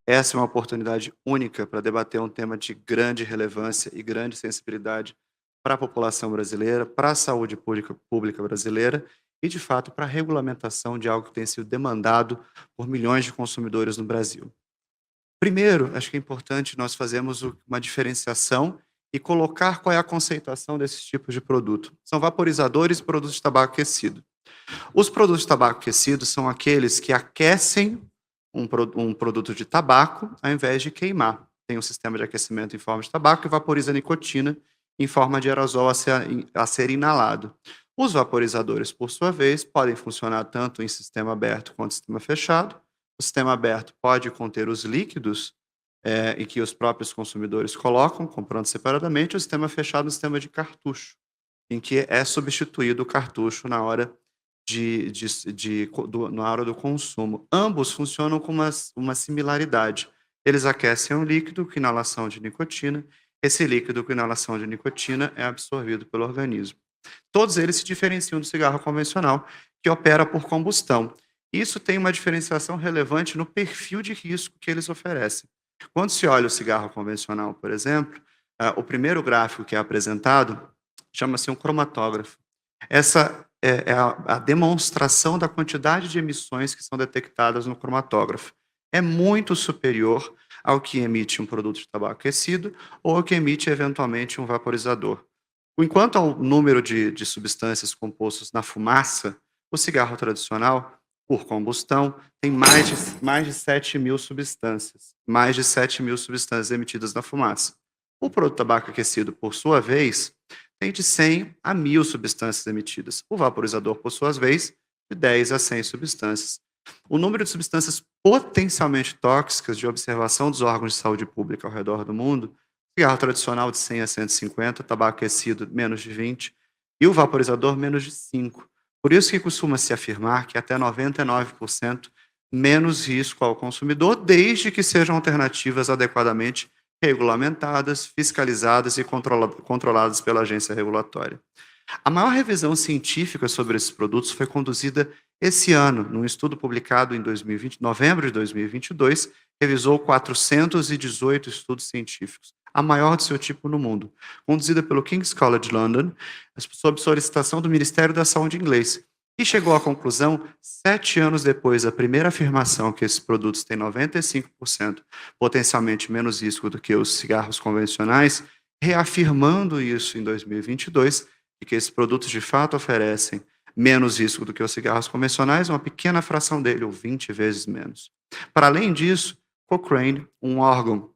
Essa é uma oportunidade única para debater um tema de grande relevância e grande sensibilidade para a população brasileira, para a saúde pública brasileira e, de fato, para a regulamentação de algo que tem sido demandado por milhões de consumidores no Brasil. Primeiro, acho que é importante nós fazermos uma diferenciação e colocar qual é a conceituação desses tipos de produto. São vaporizadores e produtos de tabaco aquecido. Os produtos de tabaco aquecido são aqueles que aquecem um produto de tabaco ao invés de queimar. Tem um sistema de aquecimento em forma de tabaco e vaporiza a nicotina em forma de aerosol a ser inalado. Os vaporizadores, por sua vez, podem funcionar tanto em sistema aberto quanto em sistema fechado. O sistema aberto pode conter os líquidos em que os próprios consumidores colocam, comprando separadamente. O sistema fechado é um sistema de cartucho, em que é substituído o cartucho na hora na hora do consumo. Ambos funcionam com uma similaridade. Eles aquecem um líquido com inalação de nicotina. Esse líquido com inalação de nicotina é absorvido pelo organismo. Todos eles se diferenciam do cigarro convencional, que opera por combustão. Isso tem uma diferenciação relevante no perfil de risco que eles oferecem. Quando se olha o cigarro convencional, por exemplo, o primeiro gráfico que é apresentado chama-se um cromatógrafo. Essa é a demonstração da quantidade de emissões que são detectadas no cromatógrafo. É muito superior ao que emite um produto de tabaco aquecido ou ao que emite, eventualmente, um vaporizador. Enquanto ao número de substâncias compostas na fumaça, o cigarro tradicional, por combustão, tem mais de 7.000 substâncias. Mais de 7.000 substâncias emitidas na fumaça. O produto de tabaco aquecido, por sua vez, tem de 100 a 1.000 substâncias emitidas. O vaporizador, por sua vez, de 10 a 100 substâncias. O número de substâncias potencialmente tóxicas de observação dos órgãos de saúde pública ao redor do mundo, cigarro tradicional de 100 a 150, tabaco aquecido menos de 20 e o vaporizador menos de 5. Por isso que costuma-se afirmar que até 99% menos risco ao consumidor, desde que sejam alternativas adequadamente regulamentadas, fiscalizadas e controladas pela agência regulatória. A maior revisão científica sobre esses produtos foi conduzida esse ano, num estudo publicado em novembro de 2022, revisou 418 estudos científicos, a maior de seu tipo no mundo, conduzida pelo King's College London, sob solicitação do Ministério da Saúde inglês, e chegou à conclusão, 7 anos depois da primeira afirmação que esses produtos têm 95% potencialmente menos risco do que os cigarros convencionais, reafirmando isso em 2022, e que esses produtos de fato oferecem menos risco do que os cigarros convencionais, uma pequena fração dele, ou 20 vezes menos. Para além disso, Cochrane, um órgão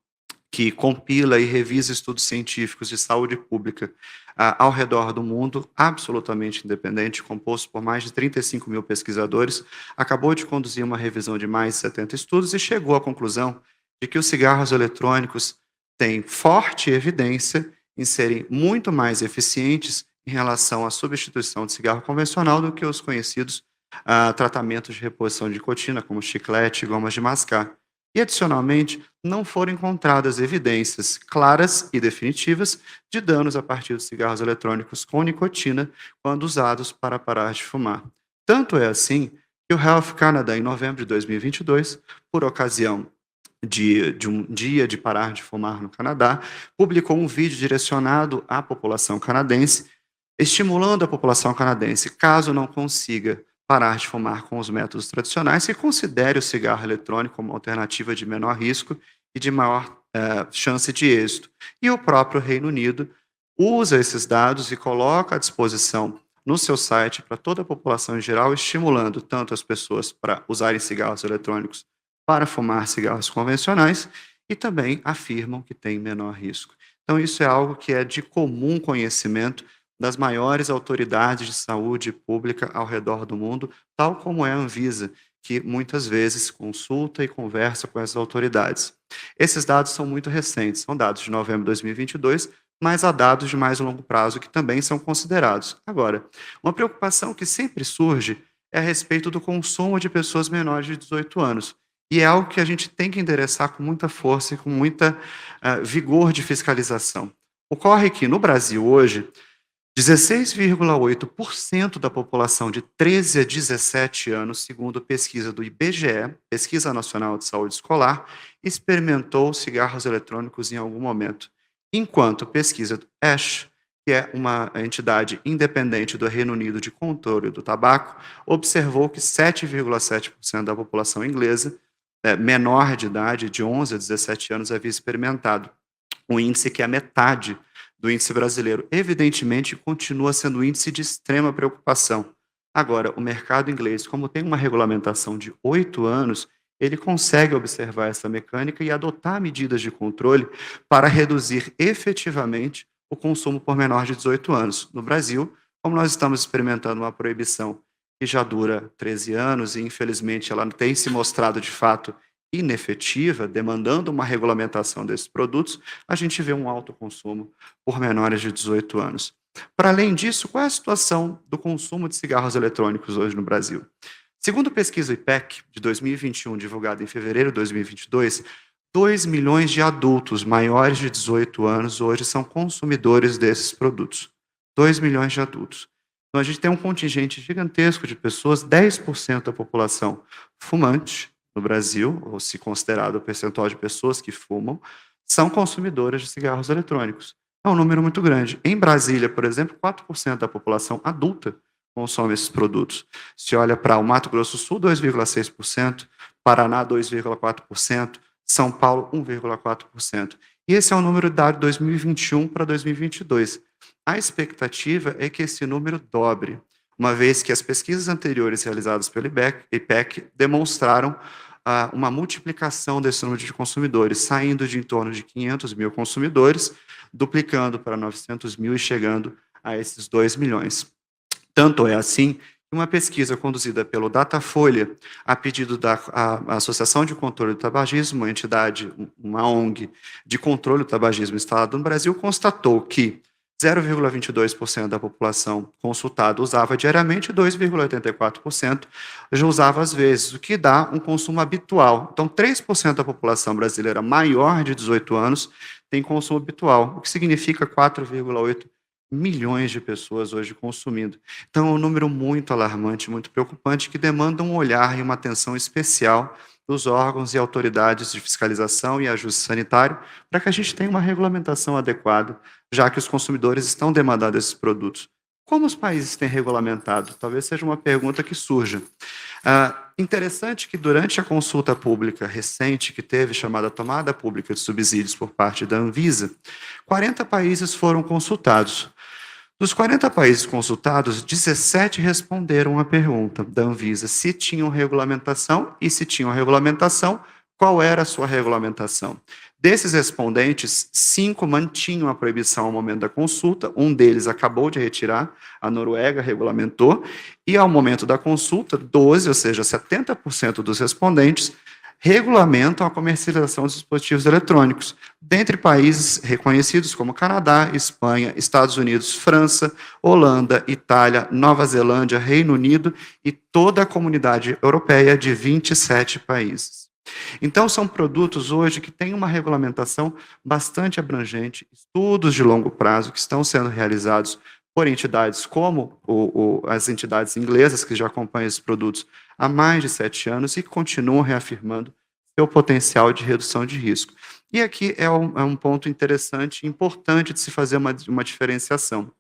que compila e revisa estudos científicos de saúde pública ao redor do mundo, absolutamente independente, composto por mais de 35.000 pesquisadores, acabou de conduzir uma revisão de mais de 70 estudos e chegou à conclusão de que os cigarros eletrônicos têm forte evidência em serem muito mais eficientes em relação à substituição de cigarro convencional do que os conhecidos tratamentos de reposição de nicotina, como chiclete e gomas de mascar. E, adicionalmente, não foram encontradas evidências claras e definitivas de danos a partir dos cigarros eletrônicos com nicotina quando usados para parar de fumar. Tanto é assim que o Health Canada, em novembro de 2022, por ocasião de um dia de parar de fumar no Canadá, publicou um vídeo direcionado à população canadense, estimulando a população canadense, caso não consiga parar de fumar com os métodos tradicionais, que considere o cigarro eletrônico como alternativa de menor risco e de maior chance de êxito. E o próprio Reino Unido usa esses dados e coloca à disposição no seu site para toda a população em geral, estimulando tanto as pessoas para usarem cigarros eletrônicos para fumar cigarros convencionais e também afirmam que tem menor risco. Então, isso é algo que é de comum conhecimento das maiores autoridades de saúde pública ao redor do mundo, tal como é a Anvisa, que muitas vezes consulta e conversa com essas autoridades. Esses dados são muito recentes, são dados de novembro de 2022, mas há dados de mais longo prazo que também são considerados. Agora, uma preocupação que sempre surge é a respeito do consumo de pessoas menores de 18 anos. E é algo que a gente tem que endereçar com muita força e com muita vigor de fiscalização. Ocorre que, no Brasil hoje, 16,8% da população de 13 a 17 anos, segundo pesquisa do IBGE, Pesquisa Nacional de Saúde Escolar, experimentou cigarros eletrônicos em algum momento, enquanto pesquisa do ASH, que é uma entidade independente do Reino Unido de controle do tabaco, observou que 7,7% da população inglesa, menor de idade, de 11 a 17 anos, havia experimentado. Um índice que é a metade do índice brasileiro. Evidentemente, continua sendo um índice de extrema preocupação. Agora, o mercado inglês, como tem uma regulamentação de 8 anos, ele consegue observar essa mecânica e adotar medidas de controle para reduzir efetivamente o consumo por menor de 18 anos. No Brasil, como nós estamos experimentando uma proibição que já dura 13 anos e, infelizmente, ela tem se mostrado de fato inefetiva, demandando uma regulamentação desses produtos, a gente vê um alto consumo por menores de 18 anos. Para além disso, qual é a situação do consumo de cigarros eletrônicos hoje no Brasil? Segundo pesquisa IPEC de 2021, divulgada em fevereiro de 2022, 2 milhões de adultos maiores de 18 anos hoje são consumidores desses produtos. 2 milhões de adultos. Então, a gente tem um contingente gigantesco de pessoas, 10% da população fumante, no Brasil, ou se considerado o percentual de pessoas que fumam, são consumidoras de cigarros eletrônicos. É um número muito grande. Em Brasília, por exemplo, 4% da população adulta consome esses produtos. Se olha para o Mato Grosso do Sul, 2,6%, Paraná, 2,4%, São Paulo, 1,4%. E esse é o número dado de 2021 para 2022. A expectativa é que esse número dobre, uma vez que as pesquisas anteriores realizadas pelo IPEC demonstraram uma multiplicação desse número de consumidores, saindo de em torno de 500 mil consumidores, duplicando para 900 mil e chegando a esses 2 milhões. Tanto é assim que uma pesquisa conduzida pelo Datafolha, a pedido da Associação de Controle do Tabagismo, uma entidade, uma ONG de controle do tabagismo instalada no Brasil, constatou que 0,22% da população consultada usava diariamente, 2,84% já usava às vezes, o que dá um consumo habitual. Então, 3% da população brasileira maior de 18 anos tem consumo habitual, o que significa 4,8 milhões de pessoas hoje consumindo. Então, é um número muito alarmante, muito preocupante, que demanda um olhar e uma atenção especial dos órgãos e autoridades de fiscalização e ajuste sanitário, para que a gente tenha uma regulamentação adequada, já que os consumidores estão demandando esses produtos. Como os países têm regulamentado? Talvez seja uma pergunta que surja. Interessante que durante a consulta pública recente que teve, chamada Tomada Pública de Subsídios por parte da Anvisa, 40 países foram consultados. Dos 40 países consultados, 17 responderam à pergunta da Anvisa se tinham regulamentação e, se tinham regulamentação, qual era a sua regulamentação. Desses respondentes, 5 mantinham a proibição ao momento da consulta, um deles acabou de retirar, a Noruega regulamentou, e ao momento da consulta, 12, ou seja, 70% dos respondentes, regulamentam a comercialização dos dispositivos eletrônicos, dentre países reconhecidos como Canadá, Espanha, Estados Unidos, França, Holanda, Itália, Nova Zelândia, Reino Unido e toda a comunidade europeia de 27 países. Então, são produtos hoje que têm uma regulamentação bastante abrangente, estudos de longo prazo que estão sendo realizados por entidades como as entidades inglesas, que já acompanham esses produtos há mais de 7 anos e que continuam reafirmando seu potencial de redução de risco. E aqui é um ponto interessante e importante de se fazer uma diferenciação.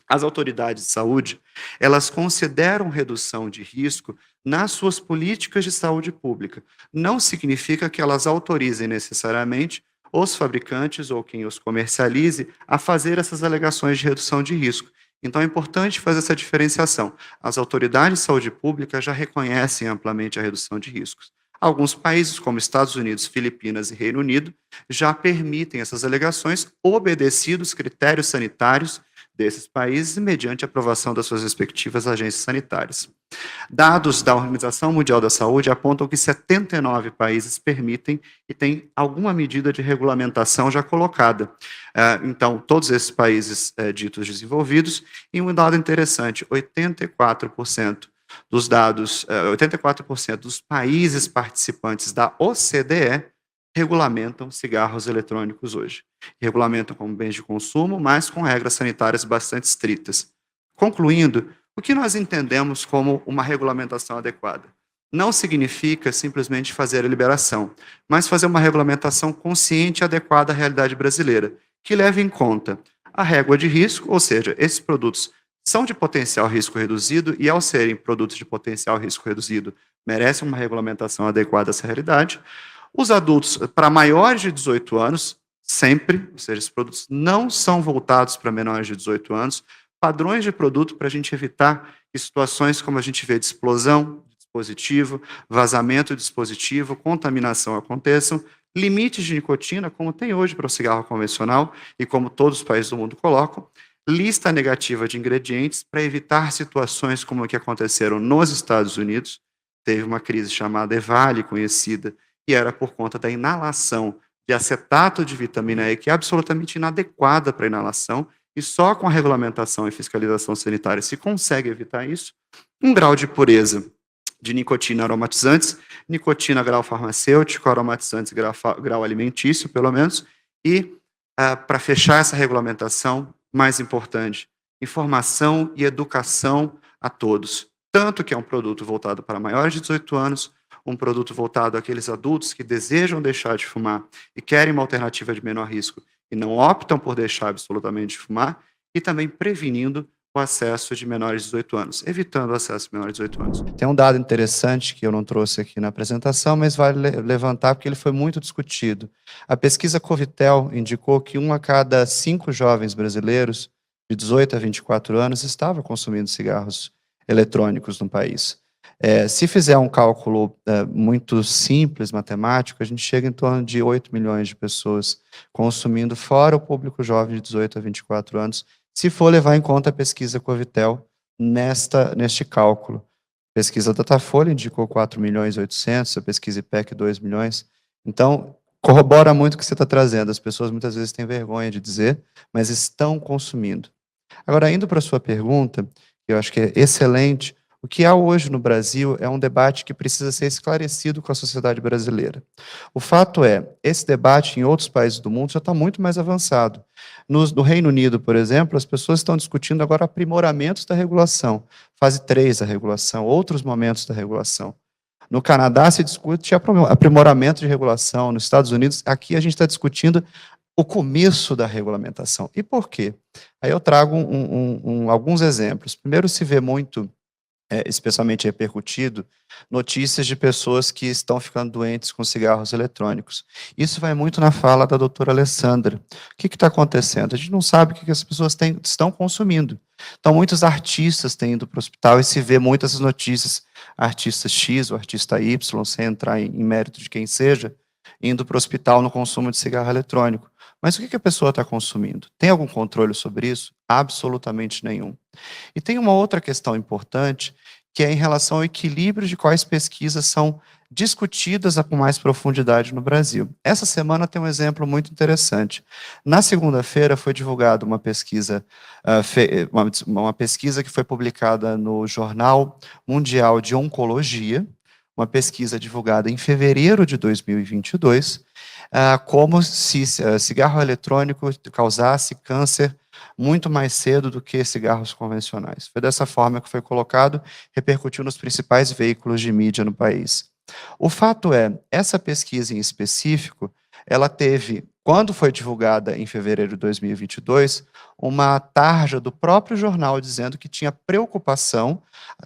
As autoridades de saúde, elas consideram redução de risco nas suas políticas de saúde pública. Não significa que elas autorizem necessariamente os fabricantes ou quem os comercialize a fazer essas alegações de redução de risco. Então, é importante fazer essa diferenciação. As autoridades de saúde pública já reconhecem amplamente a redução de riscos. Alguns países, como Estados Unidos, Filipinas e Reino Unido, já permitem essas alegações, obedecidos critérios sanitários desses países, mediante a aprovação das suas respectivas agências sanitárias. Dados da Organização Mundial da Saúde apontam que 79 países permitem e têm alguma medida de regulamentação já colocada. Então, todos esses países ditos desenvolvidos, e um dado interessante, 84% dos dados, 84% dos países participantes da OCDE regulamentam cigarros eletrônicos hoje. Regulamentam como bens de consumo, mas com regras sanitárias bastante estritas. Concluindo, o que nós entendemos como uma regulamentação adequada? Não significa simplesmente fazer a liberação, mas fazer uma regulamentação consciente e adequada à realidade brasileira, que leve em conta a régua de risco, ou seja, esses produtos são de potencial risco reduzido e, ao serem produtos de potencial risco reduzido, merecem uma regulamentação adequada a essa realidade. Os adultos para maiores de 18 anos, sempre, ou seja, esses produtos não são voltados para menores de 18 anos, padrões de produto para a gente evitar que situações como a gente vê de explosão de dispositivo, vazamento de dispositivo, contaminação aconteçam, limites de nicotina, como tem hoje para o cigarro convencional e como todos os países do mundo colocam, lista negativa de ingredientes para evitar situações como a que aconteceram nos Estados Unidos. Teve uma crise chamada EVALI, conhecida, e era por conta da inalação de acetato de vitamina E, que é absolutamente inadequada para inalação, e só com a regulamentação e fiscalização sanitária se consegue evitar isso. Um grau de pureza de nicotina aromatizantes, nicotina grau farmacêutico, aromatizantes grau alimentício, pelo menos, e para fechar essa regulamentação, mais importante, informação e educação a todos. Tanto que é um produto voltado para maiores de 18 anos, um produto voltado àqueles adultos que desejam deixar de fumar e querem uma alternativa de menor risco e não optam por deixar absolutamente de fumar, e também prevenindo o acesso de menores de 18 anos, evitando o acesso de menores de 18 anos. Tem um dado interessante que eu não trouxe aqui na apresentação, mas vale levantar porque ele foi muito discutido. A pesquisa Covitel indicou que 1 a cada 5 jovens brasileiros de 18 a 24 anos estava consumindo cigarros eletrônicos no país. Se fizer um cálculo muito simples, matemático, a gente chega em torno de 8 milhões de pessoas consumindo, fora o público jovem de 18 a 24 anos, se for levar em conta a pesquisa Covitel neste cálculo. A pesquisa Datafolha indicou 4 milhões e 800, a pesquisa IPEC 2 milhões. Então, corrobora muito o que você está trazendo. As pessoas muitas vezes têm vergonha de dizer, mas estão consumindo. Agora, indo para a sua pergunta, que eu acho que é excelente, o que há hoje no Brasil é um debate que precisa ser esclarecido com a sociedade brasileira. O fato é, esse debate em outros países do mundo já está muito mais avançado. No Reino Unido, por exemplo, as pessoas estão discutindo agora aprimoramentos da regulação, fase 3 da regulação, outros momentos da regulação. No Canadá se discute aprimoramento de regulação, nos Estados Unidos, aqui a gente está discutindo o começo da regulamentação. E por quê? Aí eu trago alguns exemplos. Primeiro, se vê muito, especialmente repercutido, notícias de pessoas que estão ficando doentes com cigarros eletrônicos. Isso vai muito na fala da doutora Alessandra. O que está acontecendo? A gente não sabe o que as pessoas estão consumindo. Então, muitos artistas têm ido para o hospital e se vê muitas notícias, artista X ou artista Y, sem entrar em mérito de quem seja, indo para o hospital no consumo de cigarro eletrônico. Mas o que a pessoa está consumindo? Tem algum controle sobre isso? Absolutamente nenhum. E tem uma outra questão importante, que é em relação ao equilíbrio de quais pesquisas são discutidas com mais profundidade no Brasil. Essa semana tem um exemplo muito interessante. Na segunda-feira foi divulgada uma pesquisa, uma pesquisa que foi publicada no Jornal Mundial de Oncologia, uma pesquisa divulgada em fevereiro de 2022, como se cigarro eletrônico causasse câncer muito mais cedo do que cigarros convencionais. Foi dessa forma que foi colocado, repercutiu nos principais veículos de mídia no país. O fato é, essa pesquisa em específico, ela teve, quando foi divulgada em fevereiro de 2022, uma tarja do próprio jornal dizendo que tinha preocupação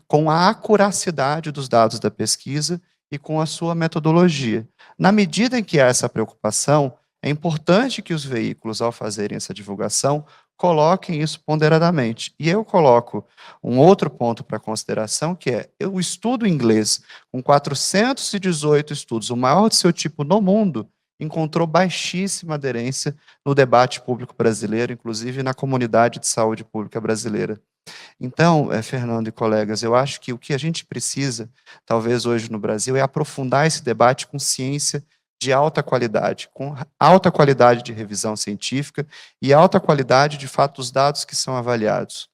com a acuracidade dos dados da pesquisa e com a sua metodologia. Na medida em que há essa preocupação, é importante que os veículos, ao fazerem essa divulgação, coloquem isso ponderadamente. E eu coloco um outro ponto para consideração, que é o estudo inglês, com 418 estudos, o maior de seu tipo no mundo, encontrou baixíssima aderência no debate público brasileiro, inclusive na comunidade de saúde pública brasileira. Então, Fernando e colegas, eu acho que o que a gente precisa, talvez hoje no Brasil, é aprofundar esse debate com ciência de alta qualidade, com alta qualidade de revisão científica e alta qualidade, de fato, dos dados que são avaliados.